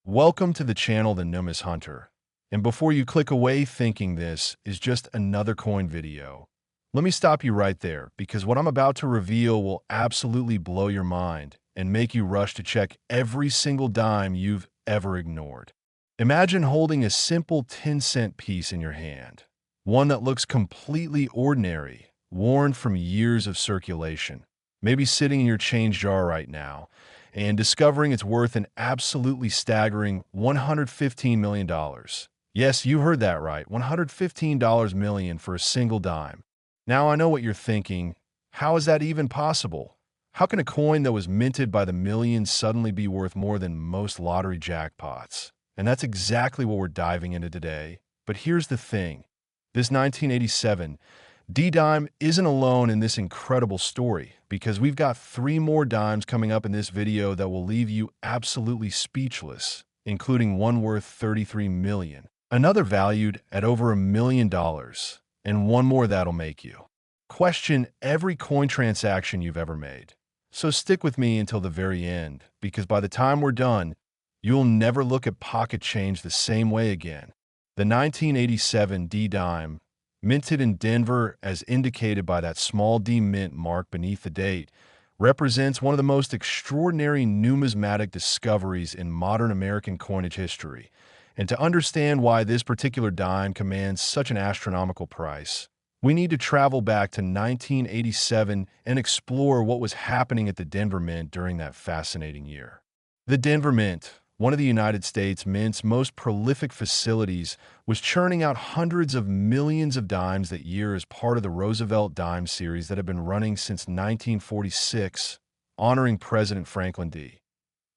Welcome to the channel The Numis Hunter. And before you click away thinking this is just another coin video, let me stop you right there because what I'm about to reveal will absolutely blow your mind and make you rush to check every single dime you've ever ignored. Imagine holding a simple 10-cent piece in your hand, one that looks completely ordinary, worn from years of circulation, maybe sitting in your change jar right now, and discovering it's worth an absolutely staggering $115 million. Yes, you heard that right, $115 million for a single dime. Now I know what you're thinking. How is that even possible? How can a coin that was minted by the millions suddenly be worth more than most lottery jackpots? And that's exactly what we're diving into today. But here's the thing. This 1987 D-dime isn't alone in this incredible story because we've got 3 more dimes coming up in this video that will leave you absolutely speechless, including one worth $33 million, another valued at over $1 million, and one more that'll make you question every coin transaction you've ever made. So stick with me until the very end because by the time we're done, you'll never look at pocket change the same way again. The 1987 D-dime, minted in Denver as indicated by that small D mint mark beneath the date, represents one of the most extraordinary numismatic discoveries in modern American coinage history. And to understand why this particular dime commands such an astronomical price, we need to travel back to 1987 and explore what was happening at the Denver Mint during that fascinating year. The Denver Mint, one of the United States Mint's most prolific facilities, was churning out hundreds of millions of dimes that year as part of the Roosevelt dime series that had been running since 1946, honoring President Franklin D.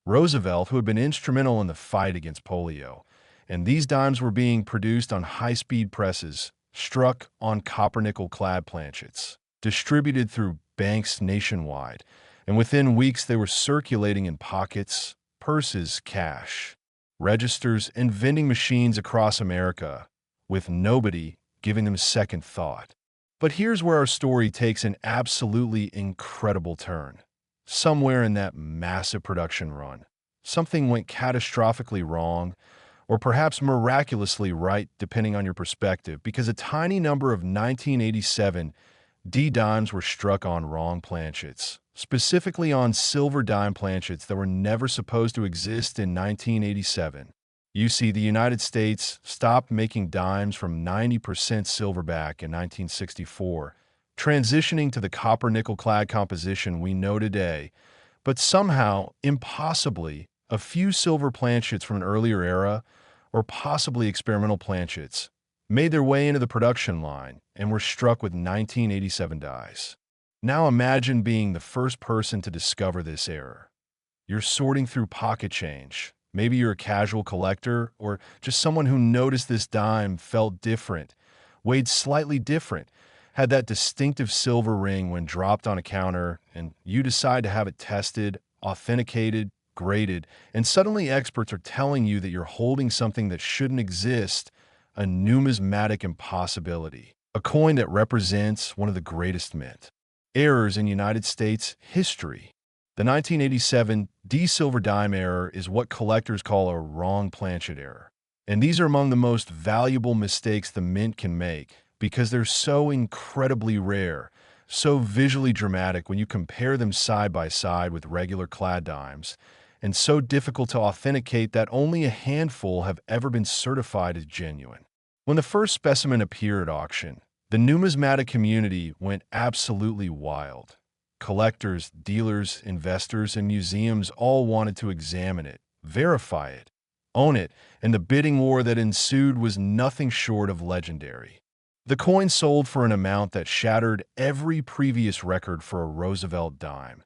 Roosevelt, who had been instrumental in the fight against polio. And these dimes were being produced on high-speed presses, struck on copper-nickel clad planchets, distributed through banks nationwide, and within weeks they were circulating in pockets, purses, cash, registers, and vending machines across America, with nobody giving them a second thought. But here's where our story takes an absolutely incredible turn. Somewhere in that massive production run, something went catastrophically wrong, or perhaps miraculously right, depending on your perspective, because a tiny number of 1987 D-dimes were struck on wrong planchets, specifically on silver dime planchets that were never supposed to exist in 1987. You see, the United States stopped making dimes from 90% silverback in 1964, transitioning to the copper-nickel clad composition we know today, but somehow, impossibly, a few silver planchets from an earlier era, or possibly experimental planchets, made their way into the production line and were struck with 1987 dies. Now imagine being the first person to discover this error. You're sorting through pocket change. Maybe you're a casual collector or just someone who noticed this dime felt different, weighed slightly different, had that distinctive silver ring when dropped on a counter, and you decide to have it tested, authenticated, graded, and suddenly experts are telling you that you're holding something that shouldn't exist, a numismatic impossibility, a coin that represents one of the greatest mint errors in United States history. The 1987 D-silver dime error is what collectors call a wrong planchet error. And these are among the most valuable mistakes the mint can make because they're so incredibly rare, so visually dramatic when you compare them side by side with regular clad dimes, and so difficult to authenticate that only a handful have ever been certified as genuine. When the first specimen appeared at auction, the numismatic community went absolutely wild. Collectors, dealers, investors, and museums all wanted to examine it, verify it, own it, and the bidding war that ensued was nothing short of legendary. The coin sold for an amount that shattered every previous record for a Roosevelt dime,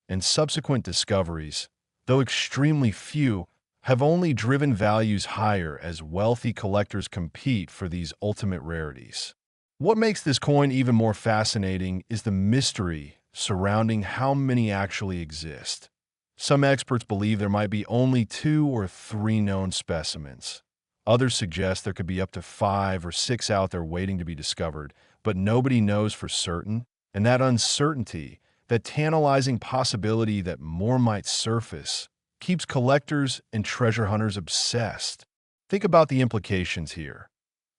and subsequent discoveries, though extremely few, have only driven values higher as wealthy collectors compete for these ultimate rarities. What makes this coin even more fascinating is the mystery surrounding how many actually exist. Some experts believe there might be only 2 or 3 known specimens. Others suggest there could be up to 5 or 6 out there waiting to be discovered, but nobody knows for certain, and that uncertainty, that tantalizing possibility that more might surface, keeps collectors and treasure hunters obsessed. Think about the implications here.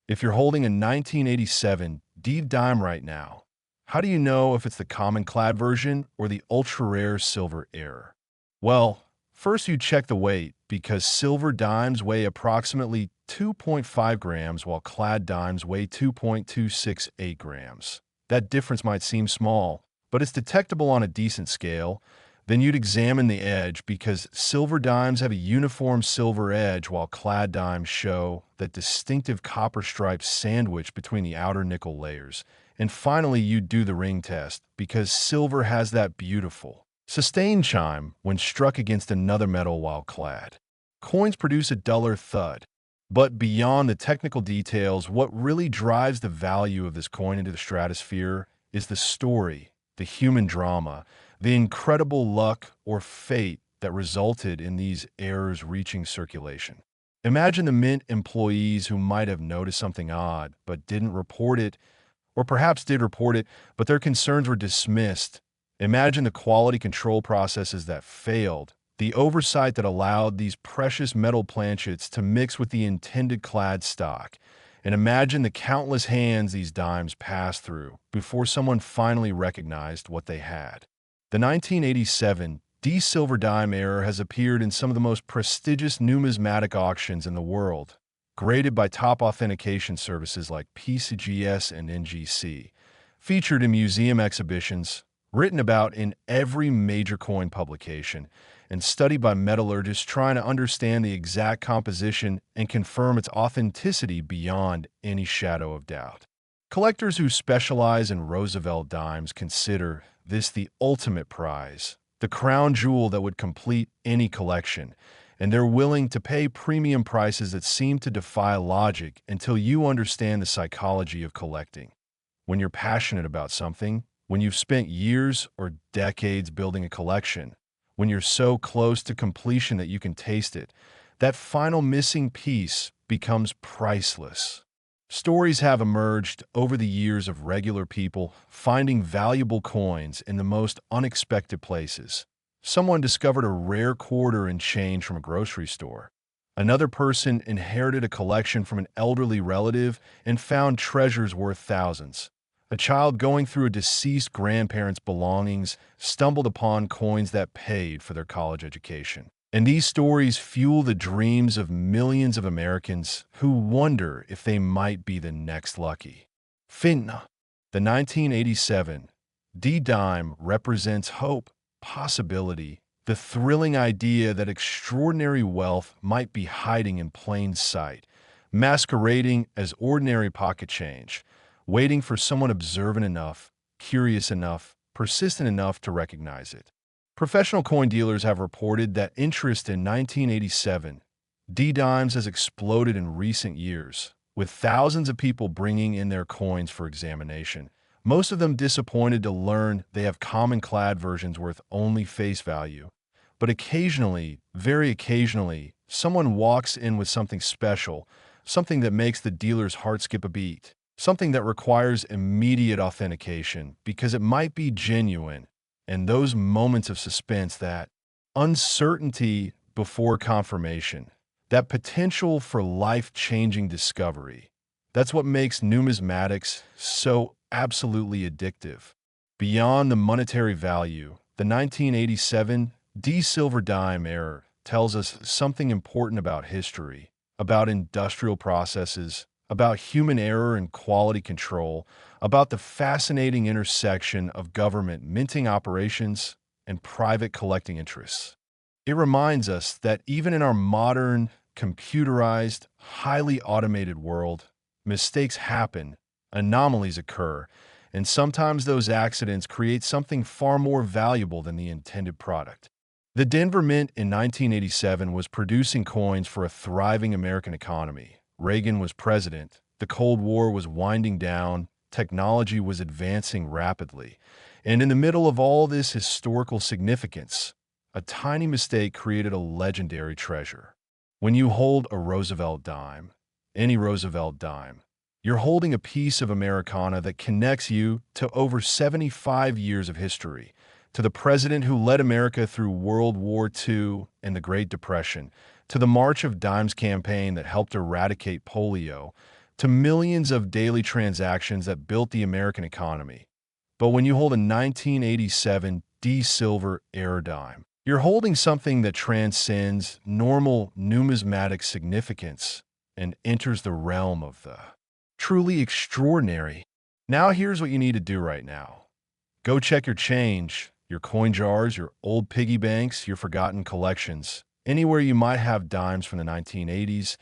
If you're holding a 1987 D dime right now, how do you know if it's the common clad version or the ultra-rare silver heir? Well, first you check the weight because silver dimes weigh approximately 2.5 grams while clad dimes weigh 2.268 grams. That difference might seem small, but it's detectable on a decent scale. Then you'd examine the edge because silver dimes have a uniform silver edge while clad dimes show that distinctive copper stripe sandwich between the outer nickel layers. And finally, you do the ring test because silver has that beautiful, sustained chime when struck against another metal while clad. Coins produce a duller thud. But beyond the technical details, what really drives the value of this coin into the stratosphere is the story, the human drama, the incredible luck or fate that resulted in these errors reaching circulation. Imagine the mint employees who might have noticed something odd but didn't report it, or perhaps did report it, but their concerns were dismissed. Imagine the quality control processes that failed, the oversight that allowed these precious metal planchets to mix with the intended clad stock. And imagine the countless hands these dimes passed through before someone finally recognized what they had. The 1987 D silver dime error has appeared in some of the most prestigious numismatic auctions in the world, graded by top authentication services like PCGS and NGC, featured in museum exhibitions, written about in every major coin publication, and studied by metallurgists trying to understand the exact composition and confirm its authenticity beyond any shadow of doubt. Collectors who specialize in Roosevelt dimes consider this the ultimate prize, the crown jewel that would complete any collection, and they're willing to pay premium prices that seem to defy logic until you understand the psychology of collecting. When you're passionate about something, when you've spent years or decades building a collection, when you're so close to completion that you can taste it, that final missing piece becomes priceless. Stories have emerged over the years of regular people finding valuable coins in the most unexpected places. Someone discovered a rare quarter in change from a grocery store. Another person inherited a collection from an elderly relative and found treasures worth thousands. A child going through a deceased grandparent's belongings stumbled upon coins that paid for their college education. And these stories fuel the dreams of millions of Americans who wonder if they might be the next lucky. Finna, the 1987 D dime represents hope, possibility, the thrilling idea that extraordinary wealth might be hiding in plain sight, masquerading as ordinary pocket change, waiting for someone observant enough, curious enough, persistent enough to recognize it. Professional coin dealers have reported that interest in 1987 D dimes has exploded in recent years, with thousands of people bringing in their coins for examination, most of them disappointed to learn they have common clad versions worth only face value. But occasionally, very occasionally, someone walks in with something special, something that makes the dealer's heart skip a beat, something that requires immediate authentication because it might be genuine. And those moments of suspense, that uncertainty before confirmation, that potential for life-changing discovery, that's what makes numismatics so absolutely addictive. Beyond the monetary value, the 1987 D silver dime error tells us something important about history, about industrial processes, about human error and quality control, about the fascinating intersection of government minting operations and private collecting interests. It reminds us that even in our modern, computerized, highly automated world, mistakes happen, anomalies occur, and sometimes those accidents create something far more valuable than the intended product. The Denver Mint in 1987 was producing coins for a thriving American economy. Reagan was president, the Cold War was winding down, technology was advancing rapidly, and in the middle of all this historical significance, a tiny mistake created a legendary treasure. When you hold a Roosevelt dime, any Roosevelt dime, you're holding a piece of Americana that connects you to over 75 years of history, to the president who led America through World War II and the Great Depression, to the March of Dimes campaign that helped eradicate polio, to millions of daily transactions that built the American economy. But when you hold a 1987 D silver era dime, you're holding something that transcends normal numismatic significance and enters the realm of the truly extraordinary. Now here's what you need to do right now. Go check your change, your coin jars, your old piggy banks, your forgotten collections, anywhere you might have dimes from the 1980s,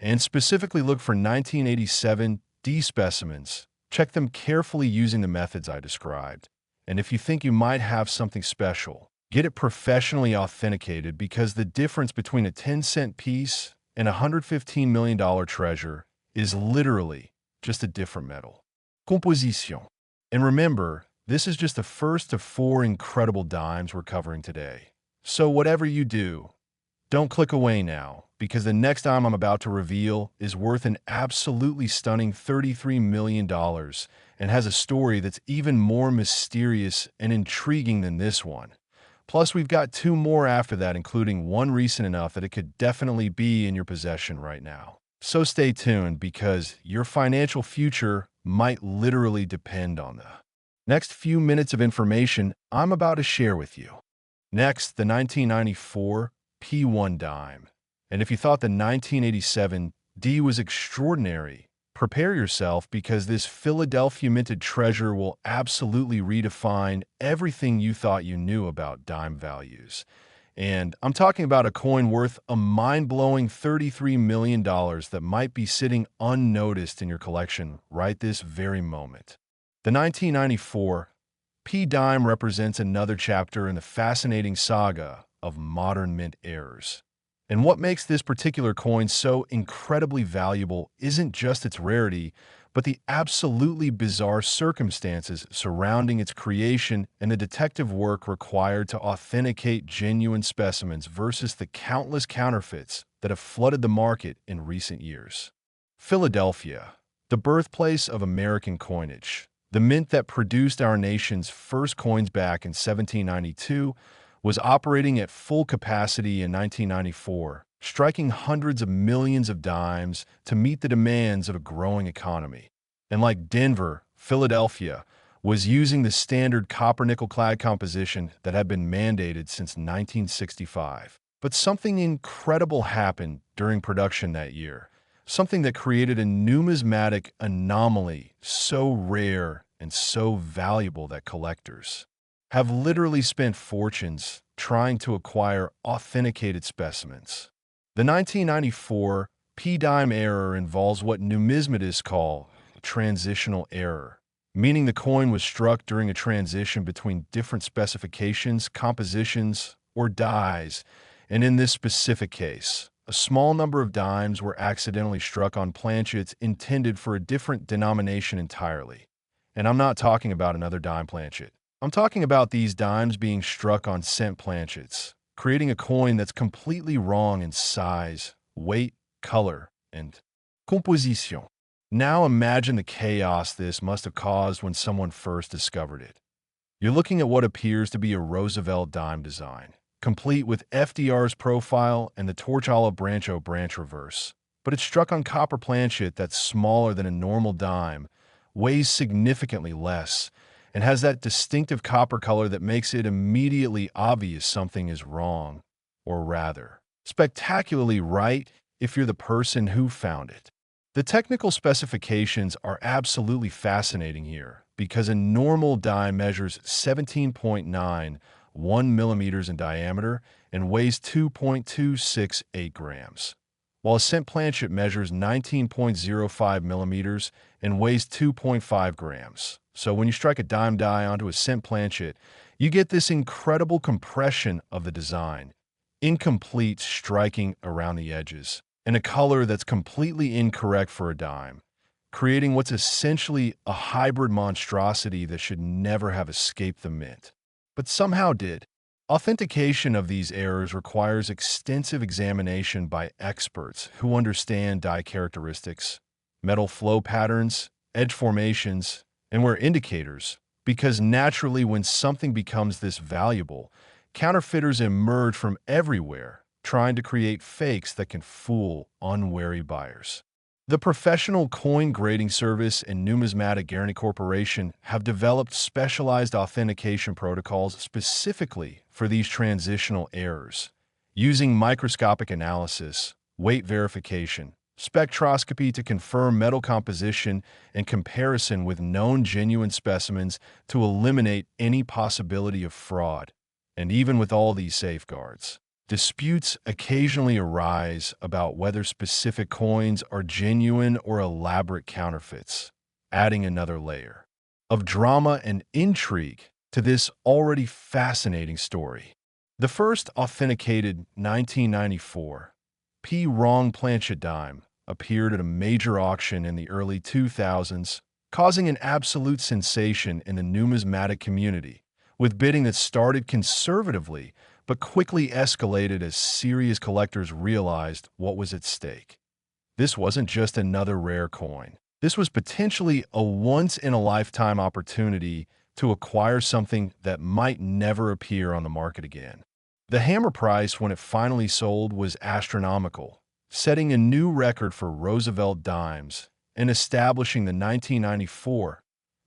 and specifically look for 1987 D specimens. Check them carefully using the methods I described. And if you think you might have something special, get it professionally authenticated, because the difference between a 10-cent piece and a $115 million treasure is literally just a different metal. Composition. And remember, this is just the first of 4 incredible dimes we're covering today. So whatever you do, don't click away now, because the next dime I'm about to reveal is worth an absolutely stunning $33 million and has a story that's even more mysterious and intriguing than this one. Plus, we've got 2 more after that, including one recent enough that it could definitely be in your possession right now. So stay tuned, because your financial future might literally depend on the next few minutes of information I'm about to share with you. Next, the 1994 P1 dime. And if you thought the 1987 D was extraordinary, prepare yourself, because this Philadelphia minted treasure will absolutely redefine everything you thought you knew about dime values. And I'm talking about a coin worth a mind-blowing $33 million that might be sitting unnoticed in your collection right this very moment. The 1994 P dime represents another chapter in the fascinating saga of modern mint errors. And what makes this particular coin so incredibly valuable isn't just its rarity, but the absolutely bizarre circumstances surrounding its creation and the detective work required to authenticate genuine specimens versus the countless counterfeits that have flooded the market in recent years. Philadelphia, the birthplace of American coinage, the mint that produced our nation's first coins back in 1792, was operating at full capacity in 1994, striking hundreds of millions of dimes to meet the demands of a growing economy. And like Denver, Philadelphia was using the standard copper-nickel clad composition that had been mandated since 1965. But something incredible happened during production that year, something that created a numismatic anomaly so rare and so valuable that collectors have literally spent fortunes trying to acquire authenticated specimens. The 1994 P-dime error involves what numismatists call transitional error, meaning the coin was struck during a transition between different specifications, compositions, or dies, and in this specific case, a small number of dimes were accidentally struck on planchets intended for a different denomination entirely. And I'm not talking about another dime planchet. I'm talking about these dimes being struck on cent planchets, creating a coin that's completely wrong in size, weight, color, and composition. Now imagine the chaos this must have caused when someone first discovered it. You're looking at what appears to be a Roosevelt dime design, complete with FDR's profile and the torch olive branch reverse. But it's struck on copper planchet that's smaller than a normal dime, weighs significantly less, and has that distinctive copper color that makes it immediately obvious something is wrong, or rather, spectacularly right if you're the person who found it. The technical specifications are absolutely fascinating here, because a normal dime measures 17.91 millimeters in diameter and weighs 2.268 grams, while a cent planchet measures 19.05 millimeters and weighs 2.5 grams. So when you strike a dime die onto a cent planchet, you get this incredible compression of the design, incomplete striking around the edges, and a color that's completely incorrect for a dime, creating what's essentially a hybrid monstrosity that should never have escaped the mint, but somehow did. Authentication of these errors requires extensive examination by experts who understand die characteristics, metal flow patterns, edge formations, and where indicators, Because naturally, when something becomes this valuable, counterfeiters emerge from everywhere, trying to create fakes that can fool unwary buyers. The professional coin grading service and numismatic guarantee corporation have developed specialized authentication protocols specifically for these transitional errors. Using microscopic analysis, weight verification, spectroscopy to confirm metal composition, and comparison with known genuine specimens to eliminate any possibility of fraud. And even with all these safeguards, disputes occasionally arise about whether specific coins are genuine or elaborate counterfeits, adding another layer of drama and intrigue to this already fascinating story. The first authenticated 1994 P-Wrong planchet dime appeared at a major auction in the early 2000s, causing an absolute sensation in the numismatic community, with bidding that started conservatively but quickly escalated as serious collectors realized what was at stake. This wasn't just another rare coin. This was potentially a once-in-a-lifetime opportunity to acquire something that might never appear on the market again. The hammer price when it finally sold was astronomical, setting a new record for Roosevelt dimes and establishing the 1994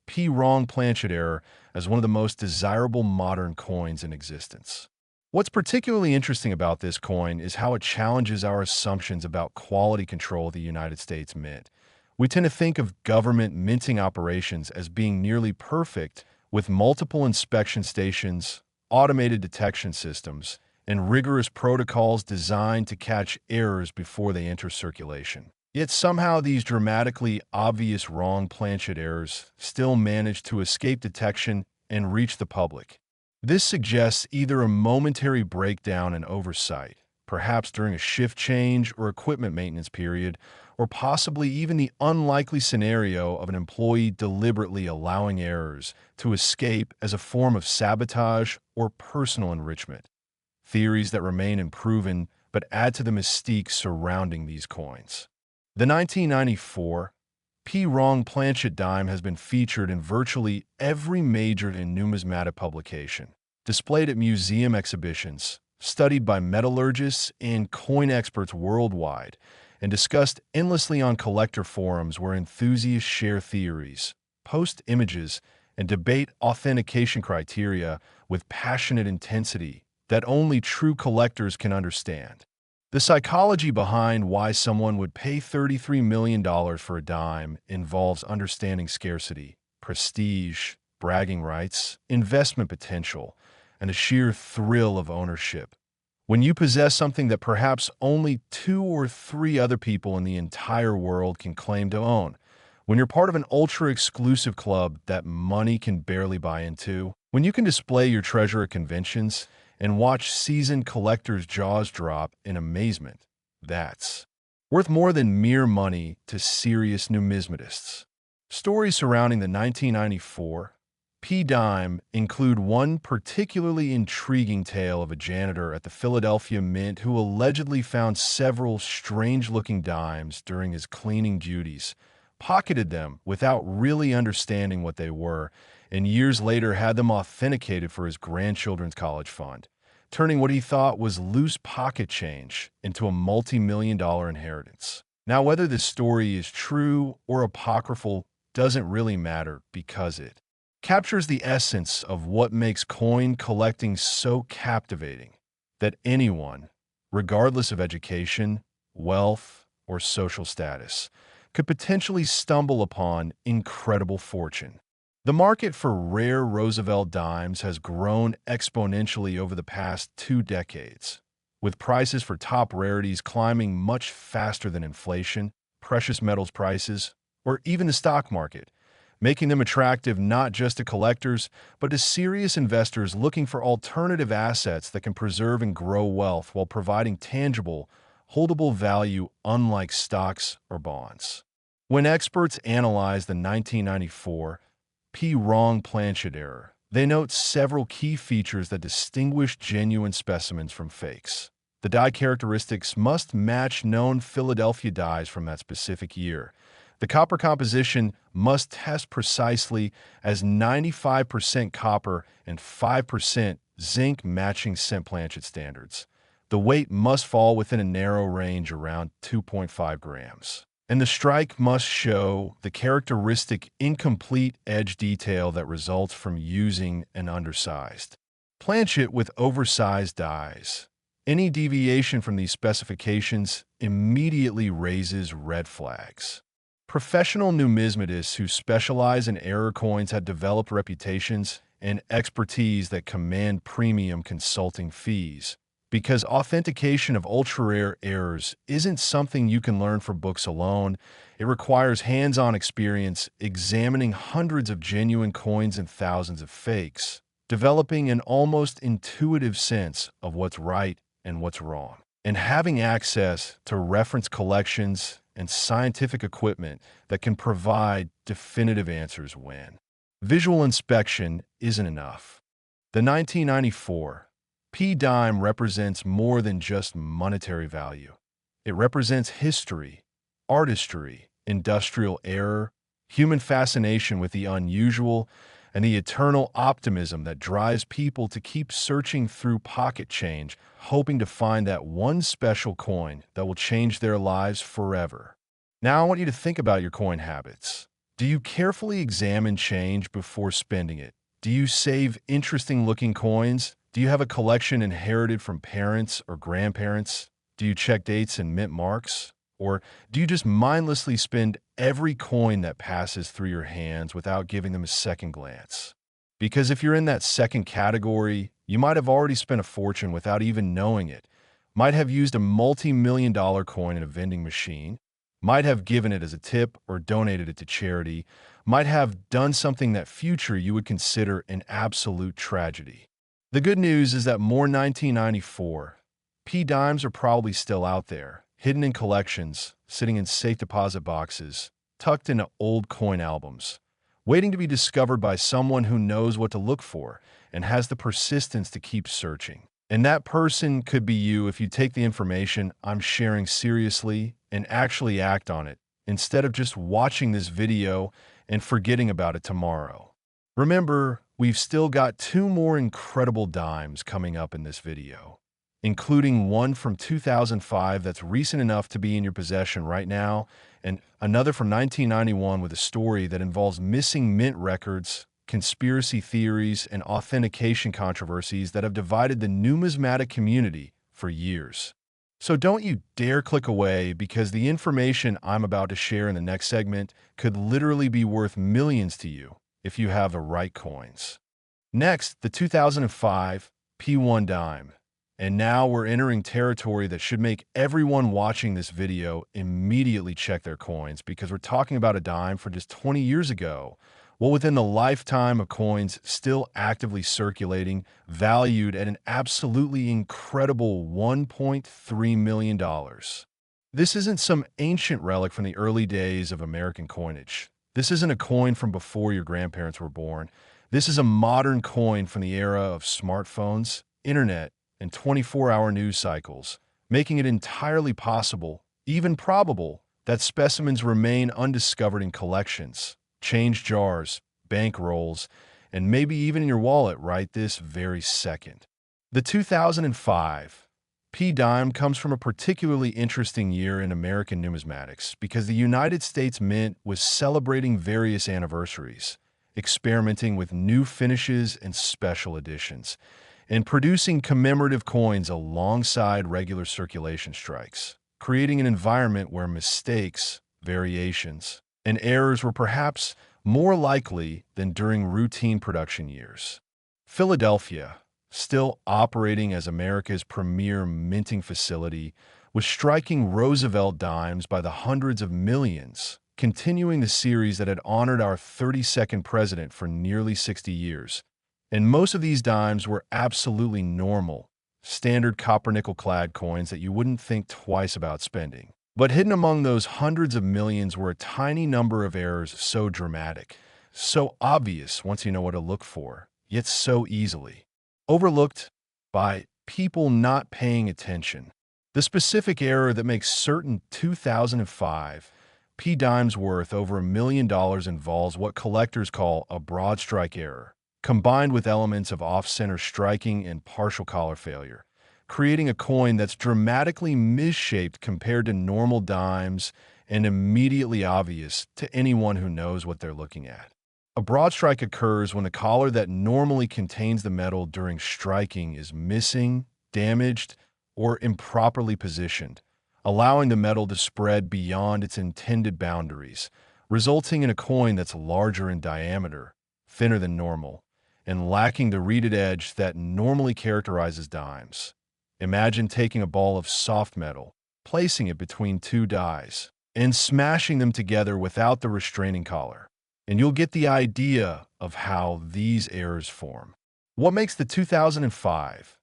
P-Wrong planchet error as one of the most desirable modern coins in existence. What's particularly interesting about this coin is how it challenges our assumptions about quality control of the United States Mint. We tend to think of government minting operations as being nearly perfect, with multiple inspection stations, automated detection systems, and rigorous protocols designed to catch errors before they enter circulation. Yet somehow these dramatically obvious wrong planchet errors still manage to escape detection and reach the public. This suggests either a momentary breakdown in oversight, perhaps during a shift change or equipment maintenance period, or possibly even the unlikely scenario of an employee deliberately allowing errors to escape as a form of sabotage or personal enrichment. Theories that remain unproven but add to the mystique surrounding these coins. The 1994 P-Wrong planchet dime has been featured in virtually every major and numismatic publication, displayed at museum exhibitions, studied by metallurgists and coin experts worldwide, and discussed endlessly on collector forums where enthusiasts share theories, post images, and debate authentication criteria with passionate intensity that only true collectors can understand. The psychology behind why someone would pay $33 million for a dime involves understanding scarcity, prestige, bragging rights, investment potential, and a sheer thrill of ownership. When you possess something that perhaps only 2 or 3 other people in the entire world can claim to own, when you're part of an ultra-exclusive club that money can barely buy into, when you can display your treasure at conventions and watch seasoned collectors' jaws drop in amazement, that's worth more than mere money to serious numismatists. Stories surrounding the 1994 P-Dime include one particularly intriguing tale of a janitor at the Philadelphia Mint who allegedly found several strange-looking dimes during his cleaning duties, pocketed them without really understanding what they were, and years later had them authenticated for his grandchildren's college fund, turning what he thought was loose pocket change into a multi-million-dollar inheritance. Now, whether this story is true or apocryphal doesn't really matter because it captures the essence of what makes coin collecting so captivating that anyone, regardless of education, wealth, or social status, could potentially stumble upon incredible fortune. The market for rare Roosevelt dimes has grown exponentially over the past 2 decades, with prices for top rarities climbing much faster than inflation, precious metals prices, or even the stock market, making them attractive not just to collectors, but to serious investors looking for alternative assets that can preserve and grow wealth while providing tangible, holdable value unlike stocks or bonds. When experts analyze the 1994 P-Wrong planchet error, they note several key features that distinguish genuine specimens from fakes. The die characteristics must match known Philadelphia dies from that specific year, The copper composition must test precisely as 95% copper and 5% zinc matching cent planchet standards. The weight must fall within a narrow range around 2.5 grams. And the strike must show the characteristic incomplete edge detail that results from using an undersized planchet with oversized dies. Any deviation from these specifications immediately raises red flags. Professional numismatists who specialize in error coins have developed reputations and expertise that command premium consulting fees, because authentication of ultra-rare errors isn't something you can learn from books alone. It requires hands-on experience examining hundreds of genuine coins and thousands of fakes, developing an almost intuitive sense of what's right and what's wrong, and having access to reference collections and scientific equipment that can provide definitive answers when visual inspection isn't enough. The 1994 P-dime represents more than just monetary value. It represents history, artistry, industrial error, human fascination with the unusual, and the eternal optimism that drives people to keep searching through pocket change, hoping to find that one special coin that will change their lives forever. Now I want you to think about your coin habits. Do you carefully examine change before spending it? Do you save interesting-looking coins? Do you have a collection inherited from parents or grandparents? Do you check dates and mint marks? Or do you just mindlessly spend every coin that passes through your hands without giving them a second glance? Because if you're in that second category, you might have already spent a fortune without even knowing it, might have used a multi-million-dollar coin in a vending machine, might have given it as a tip or donated it to charity, might have done something that future you would consider an absolute tragedy. The good news is that more 1994 P-dimes are probably still out there, hidden in collections, sitting in safe deposit boxes, tucked into old coin albums, waiting to be discovered by someone who knows what to look for and has the persistence to keep searching. And that person could be you if you take the information I'm sharing seriously and actually act on it, instead of just watching this video and forgetting about it tomorrow. Remember, we've still got 2 more incredible dimes coming up in this video, including one from 2005 that's recent enough to be in your possession right now, and another from 1991 with a story that involves missing mint records, conspiracy theories, and authentication controversies that have divided the numismatic community for years. So don't you dare click away, because the information I'm about to share in the next segment could literally be worth millions to you if you have the right coins. Next, the 2005 P1 dime. And now we're entering territory that should make everyone watching this video immediately check their coins, because we're talking about a dime from just 20 years ago. Well, within the lifetime of coins still actively circulating, valued at an absolutely incredible $1.3 million. This isn't some ancient relic from the early days of American coinage. This isn't a coin from before your grandparents were born. This is a modern coin from the era of smartphones, internet, and 24-hour news cycles, making it entirely possible, even probable, that specimens remain undiscovered in collections, change jars, bank rolls, and maybe even in your wallet right this very second. The 2005 P-dime comes from a particularly interesting year in American numismatics, because the United States Mint was celebrating various anniversaries, experimenting with new finishes and special editions, and producing commemorative coins alongside regular circulation strikes, creating an environment where mistakes, variations, and errors were perhaps more likely than during routine production years. Philadelphia, still operating as America's premier minting facility, was striking Roosevelt dimes by the hundreds of millions, continuing the series that had honored our 32nd president for nearly 60 years. And most of these dimes were absolutely normal, standard copper-nickel-clad coins that you wouldn't think twice about spending. But hidden among those hundreds of millions were a tiny number of errors so dramatic, so obvious once you know what to look for, yet so easily overlooked by people not paying attention. The specific error that makes certain 2005 P dimes worth over $1 million involves what collectors call a broadstrike error, combined with elements of off-center striking and partial collar failure, creating a coin that's dramatically misshaped compared to normal dimes and immediately obvious to anyone who knows what they're looking at. A broadstrike occurs when the collar that normally contains the metal during striking is missing, damaged, or improperly positioned, allowing the metal to spread beyond its intended boundaries, resulting in a coin that's larger in diameter, thinner than normal, and lacking the reeded edge that normally characterizes dimes. Imagine taking a ball of soft metal, placing it between two dies, and smashing them together without the restraining collar, and you'll get the idea of how these errors form. What makes the 2005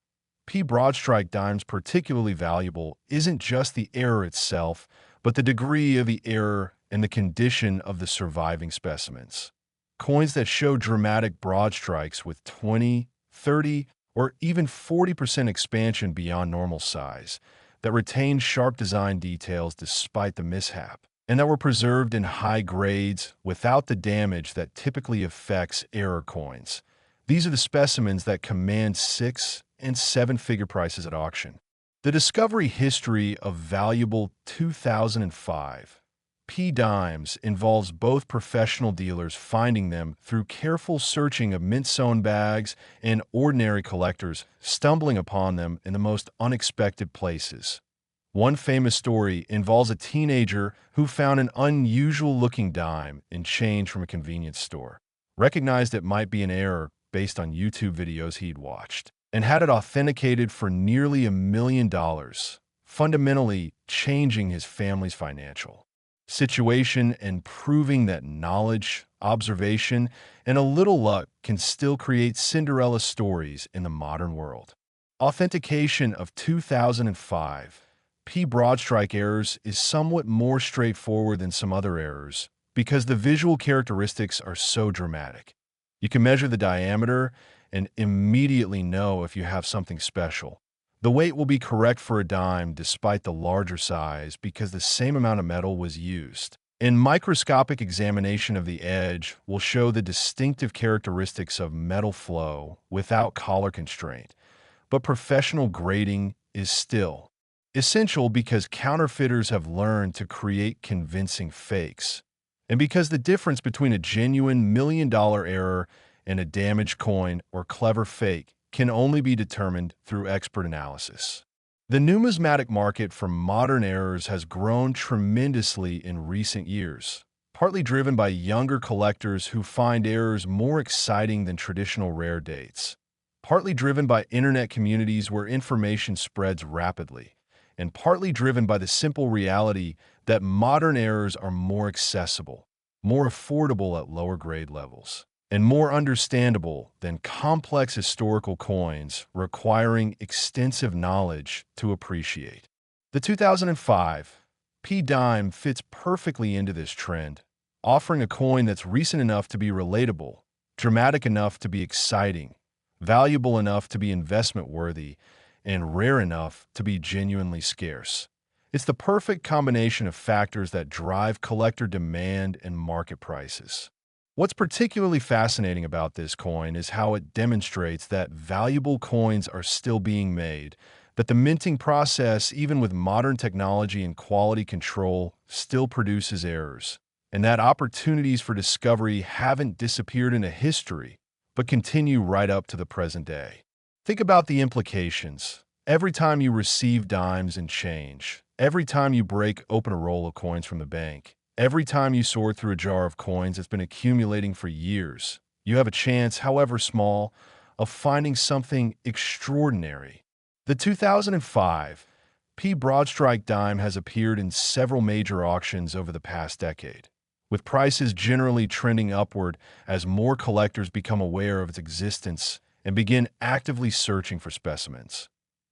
P broadstrike dimes particularly valuable isn't just the error itself, but the degree of the error and the condition of the surviving specimens. Coins that show dramatic broadstrikes with 20, 30, or even 40% expansion beyond normal size, that retain sharp design details despite the mishap, and that were preserved in high grades without the damage that typically affects error coins. These are the specimens that command 6- and 7-figure prices at auction. The discovery history of valuable 2005 P dimes involves both professional dealers finding them through careful searching of mint-sewn bags and ordinary collectors stumbling upon them in the most unexpected places. One famous story involves a teenager who found an unusual-looking dime in change from a convenience store, recognized it might be an error based on YouTube videos he'd watched, and had it authenticated for nearly $1 million, fundamentally changing his family's financial situation and proving that knowledge, observation, and a little luck can still create Cinderella stories in the modern world. Authentication of 2005 P broadstrike errors is somewhat more straightforward than some other errors because the visual characteristics are so dramatic. You can measure the diameter and immediately know if you have something special. The weight will be correct for a dime despite the larger size because the same amount of metal was used. And microscopic examination of the edge will show the distinctive characteristics of metal flow without collar constraint. But professional grading is still essential because counterfeiters have learned to create convincing fakes, and because the difference between a genuine million-dollar error and a damaged coin or clever fake can only be determined through expert analysis. The numismatic market for modern errors has grown tremendously in recent years, partly driven by younger collectors who find errors more exciting than traditional rare dates, partly driven by internet communities where information spreads rapidly, and partly driven by the simple reality that modern errors are more accessible, more affordable at lower grade levels, and more understandable than complex historical coins requiring extensive knowledge to appreciate. The 2005 P dime fits perfectly into this trend, offering a coin that's recent enough to be relatable, dramatic enough to be exciting, valuable enough to be investment-worthy, and rare enough to be genuinely scarce. It's the perfect combination of factors that drive collector demand and market prices. What's particularly fascinating about this coin is how it demonstrates that valuable coins are still being made, that the minting process, even with modern technology and quality control, still produces errors, and that opportunities for discovery haven't disappeared into history, but continue right up to the present day. Think about the implications. Every time you receive dimes and change, every time you break open a roll of coins from the bank, every time you sort through a jar of coins that's been accumulating for years, you have a chance, however small, of finding something extraordinary. The 2005 P broadstrike dime has appeared in several major auctions over the past decade, with prices generally trending upward as more collectors become aware of its existence and begin actively searching for specimens.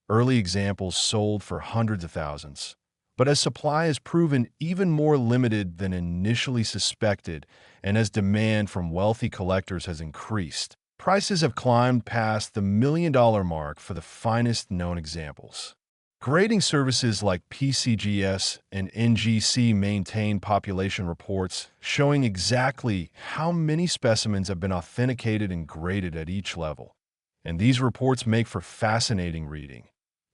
Early examples sold for hundreds of thousands. But as supply has proven even more limited than initially suspected, and as demand from wealthy collectors has increased, prices have climbed past the $1 million mark for the finest known examples. Grading services like PCGS and NGC maintain population reports showing exactly how many specimens have been authenticated and graded at each level. And these reports make for fascinating reading.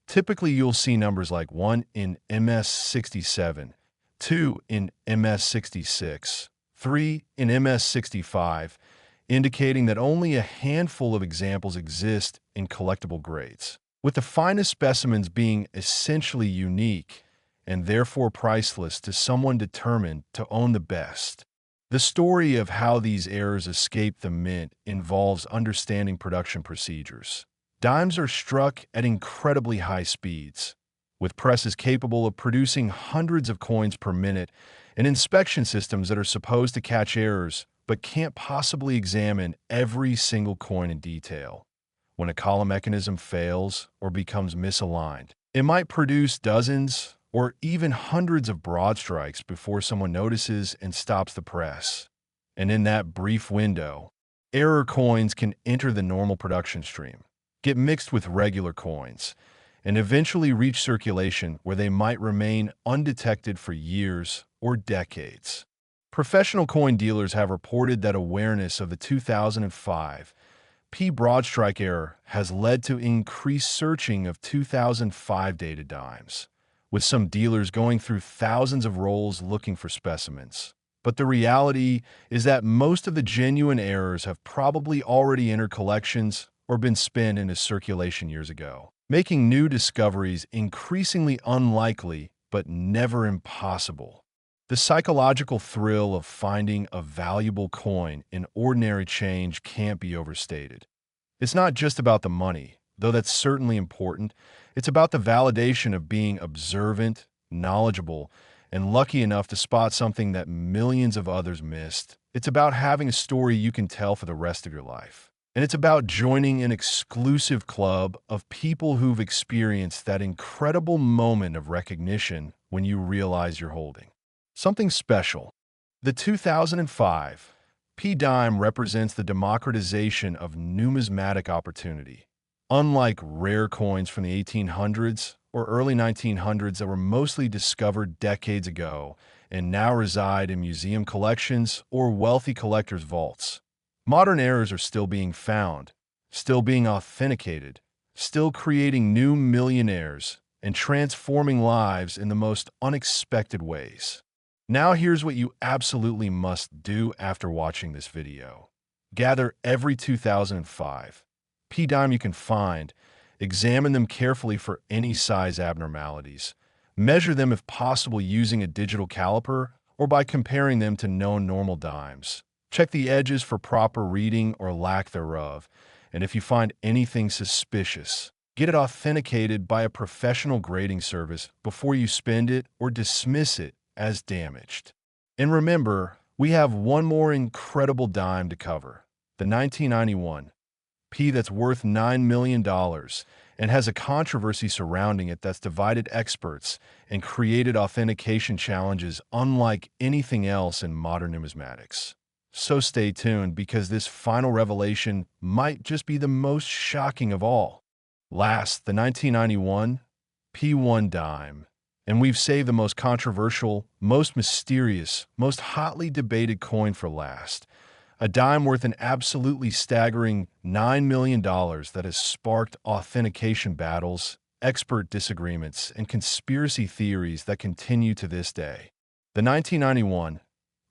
Typically, you'll see numbers like 1 in MS67, 2 in MS66, 3 in MS65, indicating that only a handful of examples exist in collectible grades, with the finest specimens being essentially unique and therefore priceless to someone determined to own the best. The story of how these errors escape the mint involves understanding production procedures. Dimes are struck at incredibly high speeds, with presses capable of producing hundreds of coins per minute and inspection systems that are supposed to catch errors but can't possibly examine every single coin in detail. When a column mechanism fails or becomes misaligned, it might produce dozens or even hundreds of broad strikes before someone notices and stops the press. And in that brief window, error coins can enter the normal production stream, get mixed with regular coins, and eventually reach circulation where they might remain undetected for years or decades. Professional coin dealers have reported that awareness of the 2005 P broadstrike error has led to increased searching of 2005 dated dimes, with some dealers going through thousands of rolls looking for specimens. But the reality is that most of the genuine errors have probably already entered collections or been spent into circulation years ago, making new discoveries increasingly unlikely but never impossible. The psychological thrill of finding a valuable coin in ordinary change can't be overstated. It's not just about the money, though that's certainly important. It's about the validation of being observant, knowledgeable, and lucky enough to spot something that millions of others missed. It's about having a story you can tell for the rest of your life. And it's about joining an exclusive club of people who've experienced that incredible moment of recognition when you realize you're holding something special. The 2005 P dime represents the democratization of numismatic opportunity. Unlike rare coins from the 1800s or early 1900s that were mostly discovered decades ago and now reside in museum collections or wealthy collectors' vaults, modern errors are still being found, still being authenticated, still creating new millionaires and transforming lives in the most unexpected ways. Now here's what you absolutely must do after watching this video. Gather every 2005 P dime you can find, examine them carefully for any size abnormalities, measure them if possible using a digital caliper or by comparing them to known normal dimes. Check the edges for proper reading or lack thereof, and if you find anything suspicious, get it authenticated by a professional grading service before you spend it or dismiss it as damaged. And remember, we have one more incredible dime to cover, the 1991 P that's worth $9 million and has a controversy surrounding it that's divided experts and created authentication challenges unlike anything else in modern numismatics. So stay tuned because this final revelation might just be the most shocking of all. Last, the 1991 P1 dime. And we've saved the most controversial, most mysterious, most hotly debated coin for last. A dime worth an absolutely staggering $9 million that has sparked authentication battles, expert disagreements, and conspiracy theories that continue to this day. The 1991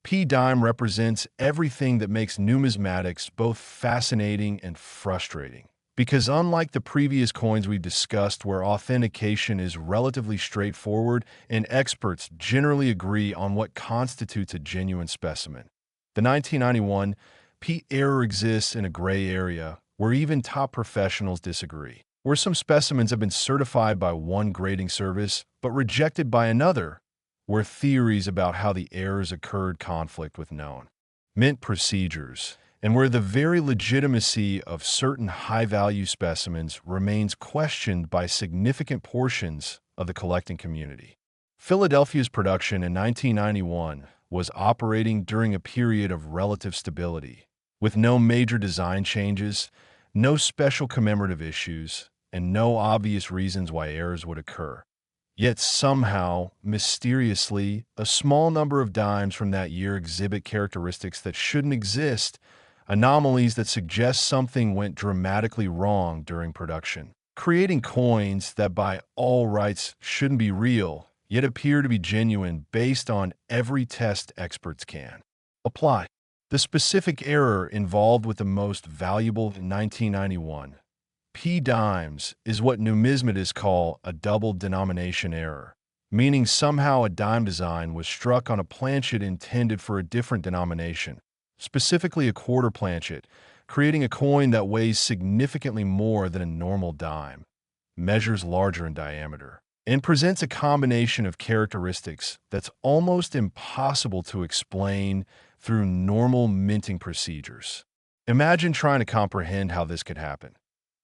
P dime represents everything that makes numismatics both fascinating and frustrating. Because unlike the previous coins we've discussed where authentication is relatively straightforward and experts generally agree on what constitutes a genuine specimen, the 1991 P error exists in a gray area where even top professionals disagree, where some specimens have been certified by one grading service but rejected by another, where theories about how the errors occurred conflict with known mint procedures, and where the very legitimacy of certain high-value specimens remains questioned by significant portions of the collecting community. Philadelphia's production in 1991 was operating during a period of relative stability, with no major design changes, no special commemorative issues, and no obvious reasons why errors would occur. Yet somehow, mysteriously, a small number of dimes from that year exhibit characteristics that shouldn't exist, anomalies that suggest something went dramatically wrong during production, creating coins that by all rights shouldn't be real, yet appear to be genuine based on every test experts can apply. The specific error involved with the most valuable in 1991 P dimes is what numismatists call a double denomination error, meaning somehow a dime design was struck on a planchet intended for a different denomination, specifically a quarter planchet, creating a coin that weighs significantly more than a normal dime, measures larger in diameter, and presents a combination of characteristics that's almost impossible to explain through normal minting procedures. Imagine trying to comprehend how this could happen.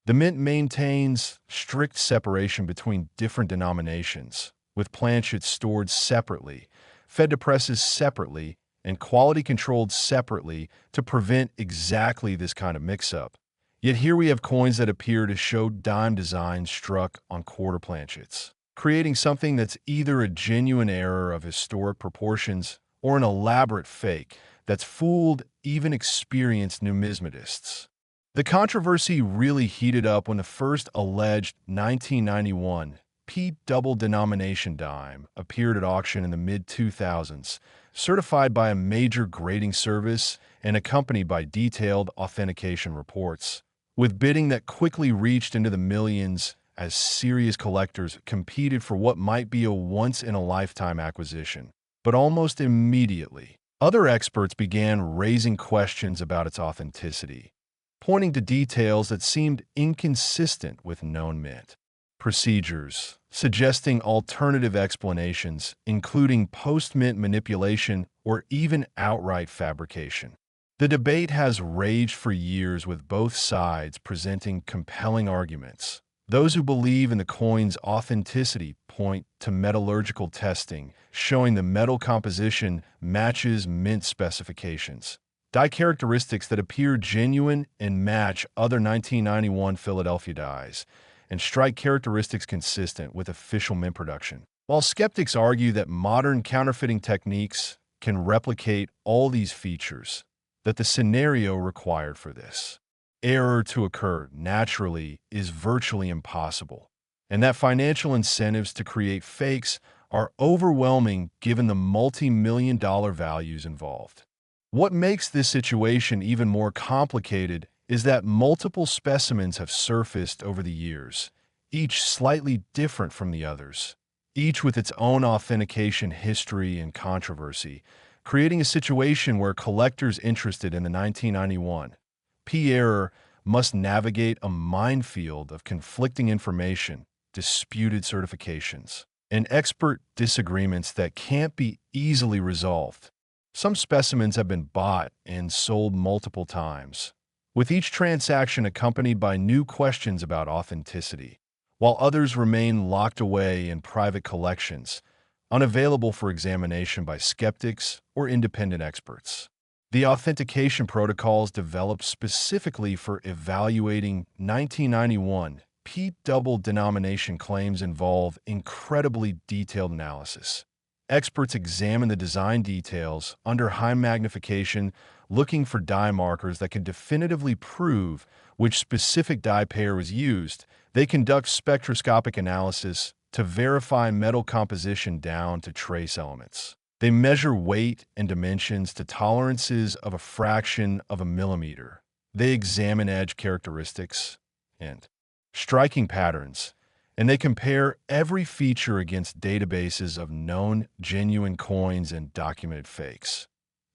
The mint maintains strict separation between different denominations, with planchets stored separately, fed to presses separately, and quality controlled separately to prevent exactly this kind of mix-up. Yet here we have coins that appear to show dime designs struck on quarter planchets, creating something that's either a genuine error of historic proportions or an elaborate fake that's fooled even experienced numismatists. The controversy really heated up when the first alleged 1991 P double denomination dime appeared at auction in the mid-2000s, certified by a major grading service and accompanied by detailed authentication reports, with bidding that quickly reached into the millions as serious collectors competed for what might be a once-in-a-lifetime acquisition. But almost immediately, other experts began raising questions about its authenticity, pointing to details that seemed inconsistent with known mint procedures, suggesting alternative explanations, including post-mint manipulation or even outright fabrication. The debate has raged for years, with both sides presenting compelling arguments. Those who believe in the coin's authenticity point to metallurgical testing, showing the metal composition matches mint specifications, die characteristics that appear genuine and match other 1991 Philadelphia dies, and strike characteristics consistent with official mint production. While skeptics argue that modern counterfeiting techniques can replicate all these features, that the scenario required for this error to occur naturally is virtually impossible, and that financial incentives to create fakes are overwhelming given the multi-million-dollar values involved. What makes this situation even more complicated is that multiple specimens have surfaced over the years, each slightly different from the others, each with its own authentication history and controversy, creating a situation where collectors interested in the 1991 P error must navigate a minefield of conflicting information, disputed certifications, and expert disagreements that can't be easily resolved. Some specimens have been bought and sold multiple times, with each transaction accompanied by new questions about authenticity, while others remain locked away in private collections, unavailable for examination by skeptics or independent experts. The authentication protocols developed specifically for evaluating 1991 P double denomination claims involve incredibly detailed analysis. Experts examine the design details under high magnification, looking for die markers that can definitively prove which specific die pair was used. They conduct spectroscopic analysis to verify metal composition down to trace elements. They measure weight and dimensions to tolerances of a fraction of a millimeter. They examine edge characteristics and striking patterns, and they compare every feature against databases of known genuine coins and documented fakes.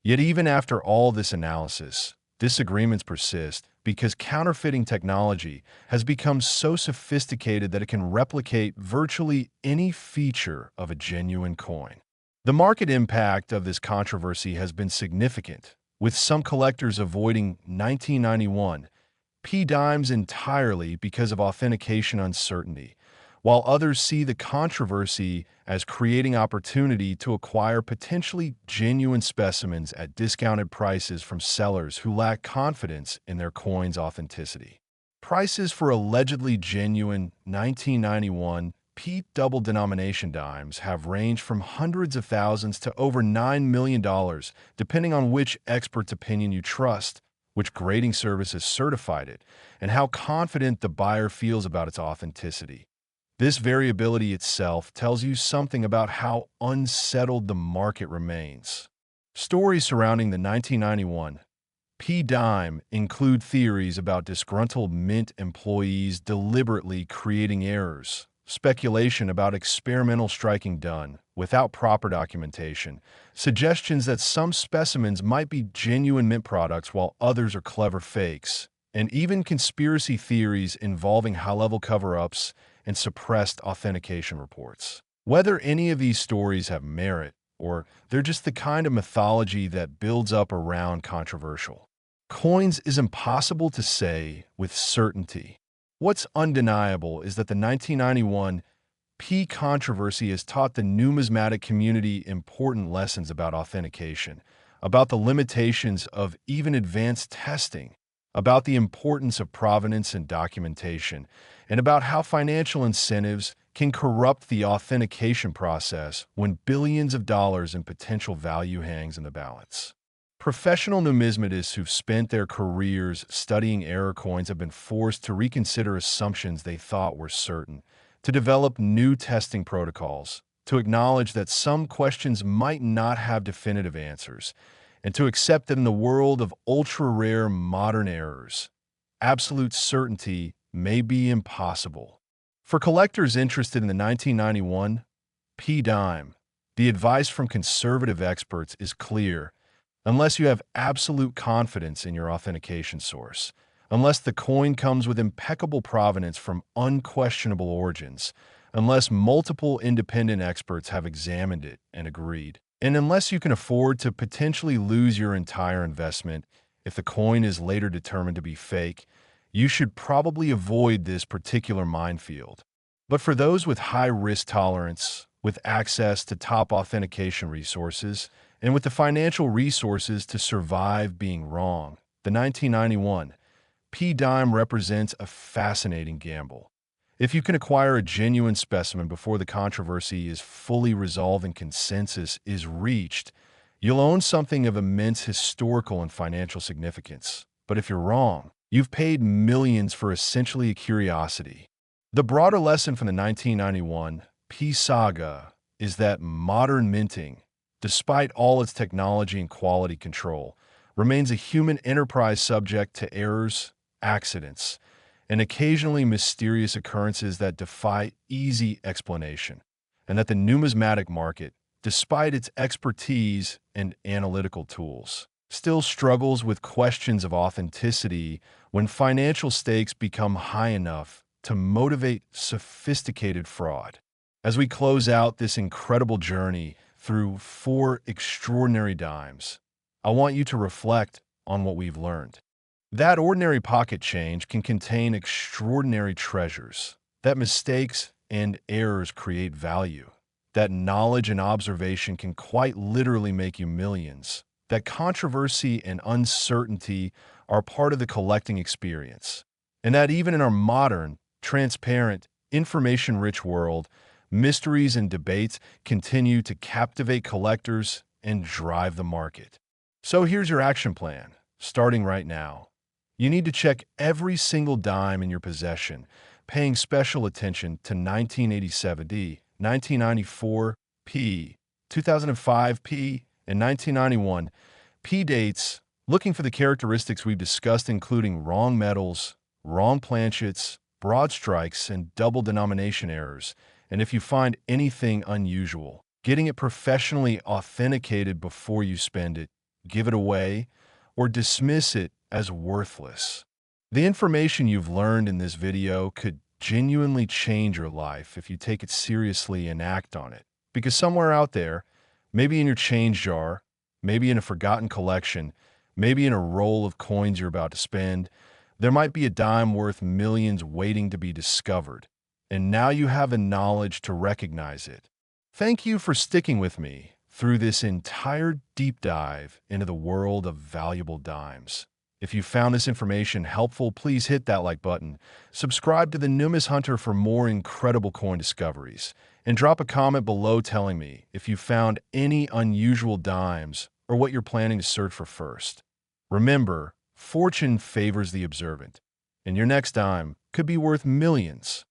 Yet even after all this analysis, disagreements persist because counterfeiting technology has become so sophisticated that it can replicate virtually any feature of a genuine coin. The market impact of this controversy has been significant, with some collectors avoiding 1991 P dimes entirely because of authentication uncertainty, while others see the controversy as creating opportunity to acquire potentially genuine specimens at discounted prices from sellers who lack confidence in their coin's authenticity. Prices for allegedly genuine 1991 P double denomination dimes have ranged from hundreds of thousands to over $9 million, depending on which expert's opinion you trust, which grading service has certified it, and how confident the buyer feels about its authenticity. This variability itself tells you something about how unsettled the market remains. Stories surrounding the 1991 P dime include theories about disgruntled mint employees deliberately creating errors, speculation about experimental striking done without proper documentation, suggestions that some specimens might be genuine mint products while others are clever fakes, and even conspiracy theories involving high-level cover-ups and suppressed authentication reports. Whether any of these stories have merit, or they're just the kind of mythology that builds up around controversial coins, is impossible to say with certainty. What's undeniable is that the 1991 P controversy has taught the numismatic community important lessons about authentication, about the limitations of even advanced testing, about the importance of provenance and documentation, and about how financial incentives can corrupt the authentication process when billions of dollars in potential value hangs in the balance. Professional numismatists who've spent their careers studying error coins have been forced to reconsider assumptions they thought were certain, to develop new testing protocols, to acknowledge that some questions might not have definitive answers, and to accept that in the world of ultra-rare modern errors, absolute certainty may be impossible. For collectors interested in the 1991 P dime, the advice from conservative experts is clear. Unless you have absolute confidence in your authentication source, unless the coin comes with impeccable provenance from unquestionable origins, unless multiple independent experts have examined it and agreed, and unless you can afford to potentially lose your entire investment if the coin is later determined to be fake, you should probably avoid this particular minefield. But for those with high risk tolerance, with access to top authentication resources, and with the financial resources to survive being wrong, the 1991 P dime represents a fascinating gamble. If you can acquire a genuine specimen before the controversy is fully resolved and consensus is reached, you'll own something of immense historical and financial significance. But if you're wrong, you've paid millions for essentially a curiosity. The broader lesson from the 1991 P saga is that modern minting, despite all its technology and quality control, remains a human enterprise subject to errors, accidents, and occasionally mysterious occurrences that defy easy explanation, and that the numismatic market, despite its expertise and analytical tools, still struggles with questions of authenticity when financial stakes become high enough to motivate sophisticated fraud. As we close out this incredible journey through 4 extraordinary dimes, I want you to reflect on what we've learned. That ordinary pocket change can contain extraordinary treasures, that mistakes and errors create value, that knowledge and observation can quite literally make you millions, that controversy and uncertainty are part of the collecting experience, and that even in our modern, transparent, information-rich world, mysteries and debates continue to captivate collectors and drive the market. So here's your action plan, starting right now. You need to check every single dime in your possession, paying special attention to 1987 D, 1994 P, 2005 P, and 1991 P dates, looking for the characteristics we've discussed, including wrong metals, wrong planchets, broad strikes, and double denomination errors. And if you find anything unusual, getting it professionally authenticated before you spend it, give it away, or dismiss it as worthless. The information you've learned in this video could genuinely change your life if you take it seriously and act on it. Because somewhere out there, maybe in your change jar, maybe in a forgotten collection, maybe in a roll of coins you're about to spend, there might be a dime worth millions waiting to be discovered. And now you have the knowledge to recognize it. Thank you for sticking with me through this entire deep dive into the world of valuable dimes. If you found this information helpful, please hit that like button, subscribe to the Numis Hunter for more incredible coin discoveries, and drop a comment below telling me if you found any unusual dimes or what you're planning to search for first. Remember, fortune favors the observant, and your next dime could be worth millions.